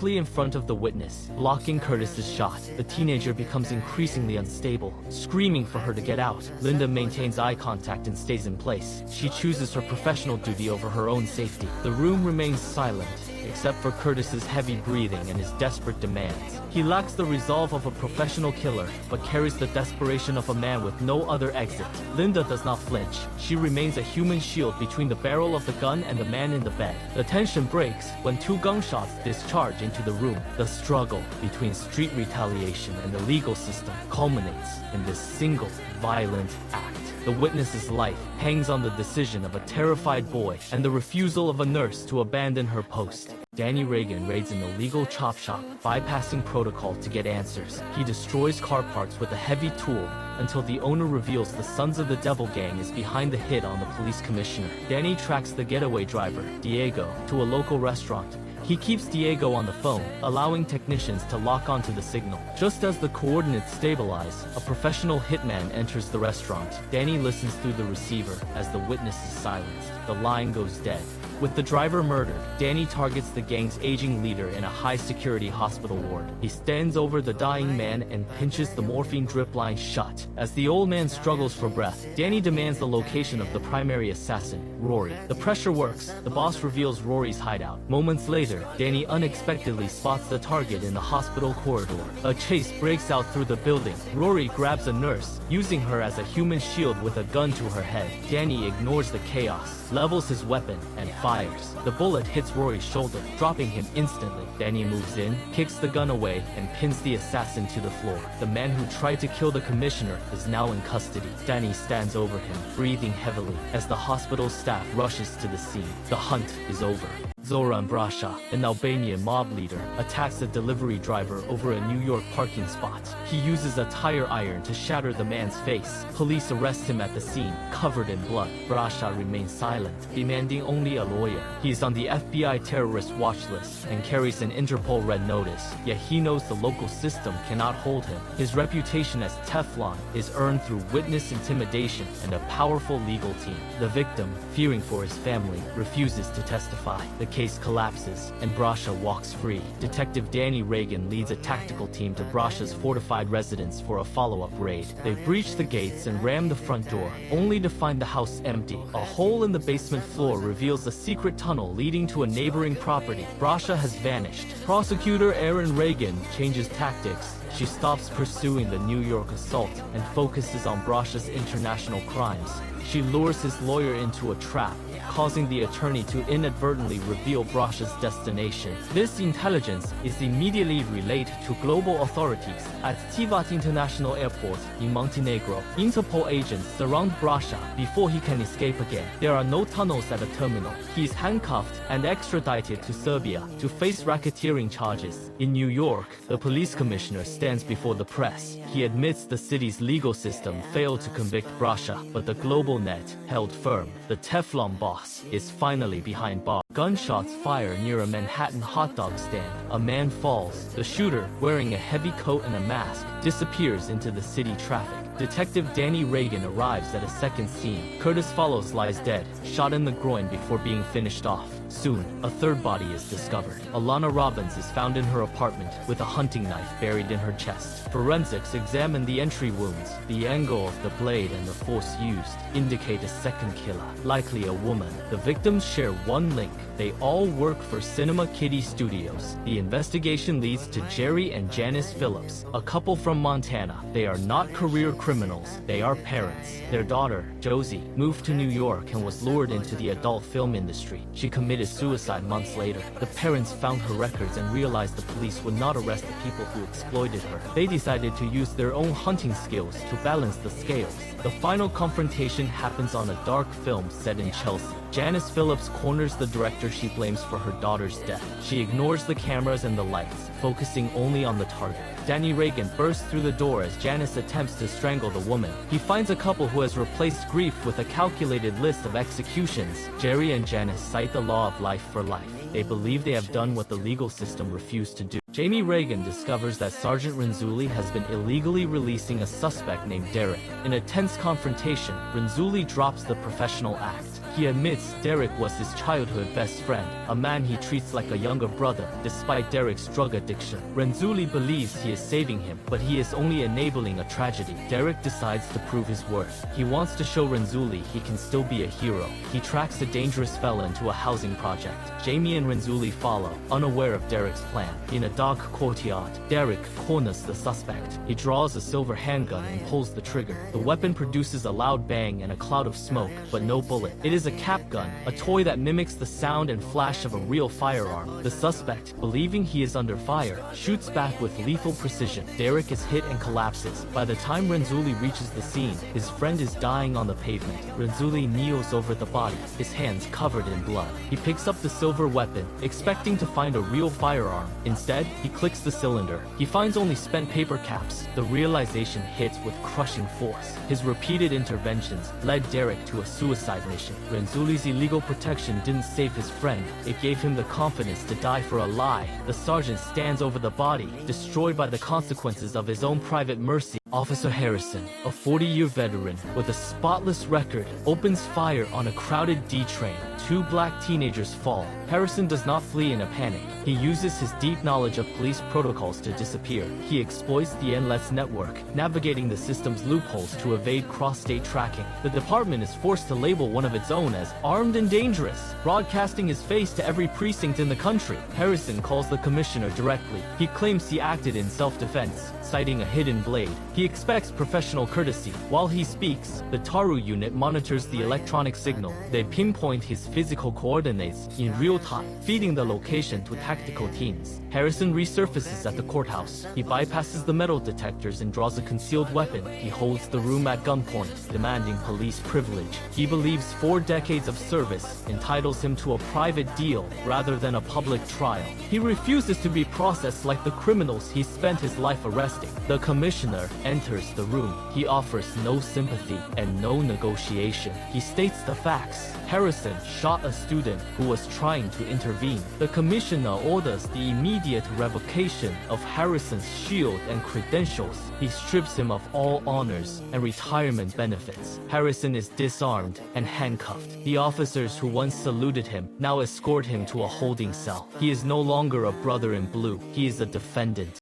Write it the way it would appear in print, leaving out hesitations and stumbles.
directly in front of the witness, blocking Curtis's shot. The teenager becomes increasingly unstable, screaming for her to get out. Linda maintains eye contact and stays in place. She chooses her professional duty over her own safety. The room remains silent, except for Curtis's heavy breathing and his desperate demands. He lacks the resolve of a professional killer, but carries the desperation of a man with no other exit. Linda does not flinch. She remains a human shield between the barrel of the gun and the man in the bed. The tension breaks when 2 gunshots discharge into the room. The struggle between street retaliation and the legal system culminates in this single, violent act. The witness's life hangs on the decision of a terrified boy and the refusal of a nurse to abandon her post. Danny Reagan raids an illegal chop shop, bypassing protocol to get answers. He destroys car parts with a heavy tool until the owner reveals the Sons of the Devil gang is behind the hit on the police commissioner. Danny tracks the getaway driver, Diego, to a local restaurant. He keeps Diego on the phone, allowing technicians to lock onto the signal. Just as the coordinates stabilize, a professional hitman enters the restaurant. Danny listens through the receiver as the witness is silenced. The line goes dead. With the driver murdered, Danny targets the gang's aging leader in a high-security hospital ward. He stands over the dying man and pinches the morphine drip line shut. As the old man struggles for breath, Danny demands the location of the primary assassin, Rory. The pressure works. The boss reveals Rory's hideout. Moments later, Danny unexpectedly spots the target in the hospital corridor. A chase breaks out through the building. Rory grabs a nurse, using her as a human shield with a gun to her head. Danny ignores the chaos, levels his weapon, and fires. The bullet hits Rory's shoulder, dropping him instantly. Danny moves in, kicks the gun away, and pins the assassin to the floor. The man who tried to kill the commissioner is now in custody. Danny stands over him, breathing heavily, as the hospital staff rushes to the scene. The hunt is over. Zoran Brasha, an Albanian mob leader, attacks a delivery driver over a New York parking spot. He uses a tire iron to shatter the man's face. Police arrest him at the scene, covered in blood. Brasha remains silent, demanding only a lawyer. He is on the FBI terrorist watch list and carries an Interpol red notice, yet he knows the local system cannot hold him. His reputation as Teflon is earned through witness intimidation and a powerful legal team. The victim, fearing for his family, refuses to testify. The case collapses, and Brasha walks free. Detective Danny Reagan leads a tactical team to Brasha's fortified residence for a follow-up raid. They breach the gates and ram the front door, only to find the house empty. A hole in the basement floor reveals a secret tunnel leading to a neighboring property. Brasha has vanished. Prosecutor Erin Reagan changes tactics. She stops pursuing the New York assault and focuses on Brasha's international crimes. She lures his lawyer into a trap, causing the attorney to inadvertently reveal Brasha's destination. This intelligence is immediately relayed to global authorities. At Tivat International Airport in Montenegro, Interpol agents surround Brasha before he can escape again. There are no tunnels at the terminal. He is handcuffed and extradited to Serbia to face racketeering charges. In New York, the police commissioner stands before the press. He admits the city's legal system failed to convict Brasha, but the global net held firm. The Teflon boss is finally behind bars. Gunshots fire near a Manhattan hot dog stand. A man falls. The shooter, wearing a heavy coat and a mask, disappears into the city traffic. Detective Danny Reagan arrives at a second scene. Curtis Follows lies dead, shot in the groin before being finished off. Soon, a third body is discovered. Alana Robbins is found in her apartment with a hunting knife buried in her chest. Forensics examine the entry wounds. The angle of the blade and the force used indicate a second killer, likely a woman. The victims share one link. They all work for Cinema Kitty Studios. The investigation leads to Jerry and Janice Phillips, a couple from Montana. They are not career criminals, they are parents. Their daughter, Josie, moved to New York and was lured into the adult film industry. She committed suicide months later. The parents found her records and realized the police would not arrest the people who exploited her. They decided to use their own hunting skills to balance the scales. The final confrontation happens on a dark film set in Chelsea. Janice Phillips corners the director she blames for her daughter's death. She ignores the cameras and the lights, focusing only on the target. Danny Reagan bursts through the door as Janice attempts to strangle the woman. He finds a couple who has replaced grief with a calculated list of executions. Jerry and Janice cite the law of life for life. They believe they have done what the legal system refused to do. Jamie Reagan discovers that Sergeant Renzulli has been illegally releasing a suspect named Derek. In a tense confrontation, Renzulli drops the professional act. He admits Derek was his childhood best friend, a man he treats like a younger brother, despite Derek's drug addiction. Renzulli believes he is saving him, but he is only enabling a tragedy. Derek decides to prove his worth. He wants to show Renzulli he can still be a hero. He tracks a dangerous felon to a housing project. Jamie and Renzulli follow, unaware of Derek's plan. In a dark courtyard, Derek corners the suspect. He draws a silver handgun and pulls the trigger. The weapon produces a loud bang and a cloud of smoke, but no bullet. It is a cap gun, a toy that mimics the sound and flash of a real firearm. The suspect, believing he is under fire, shoots back with lethal precision. Derek is hit and collapses. By the time Renzulli reaches the scene, his friend is dying on the pavement. Renzulli kneels over the body, his hands covered in blood. He picks up the silver weapon, expecting to find a real firearm. Instead, he clicks the cylinder. He finds only spent paper caps. The realization hits with crushing force. His repeated interventions led Derek to a suicide mission. Renzulli's illegal protection didn't save his friend. It gave him the confidence to die for a lie. The sergeant stands over the body, destroyed by the consequences of his own private mercy. Officer Harrison, a 40-year veteran with a spotless record, opens fire on a crowded D train. Two black teenagers fall. Harrison does not flee in a panic. He uses his deep knowledge of police protocols to disappear. He exploits the NLETS network, navigating the system's loopholes to evade cross-state tracking. The department is forced to label one of its own as armed and dangerous, broadcasting his face to every precinct in the country. Harrison calls the commissioner directly. He claims he acted in self-defense, citing a hidden blade. He expects professional courtesy. While he speaks, the Taru unit monitors the electronic signal. They pinpoint his physical coordinates in real time, feeding the location to tactical teams. Harrison resurfaces at the courthouse. He bypasses the metal detectors and draws a concealed weapon. He holds the room at gunpoint, demanding police privilege. He believes 4 decades of service entitles him to a private deal rather than a public trial. He refuses to be processed like the criminals he spent his life arresting. The commissioner enters the room. He offers no sympathy and no negotiation. He states the facts. Harrison shot a student who was trying to intervene. The commissioner orders the immediate revocation of Harrison's shield and credentials. He strips him of all honors and retirement benefits. Harrison is disarmed and handcuffed. The officers who once saluted him now escort him to a holding cell. He is no longer a brother in blue. He is a defendant.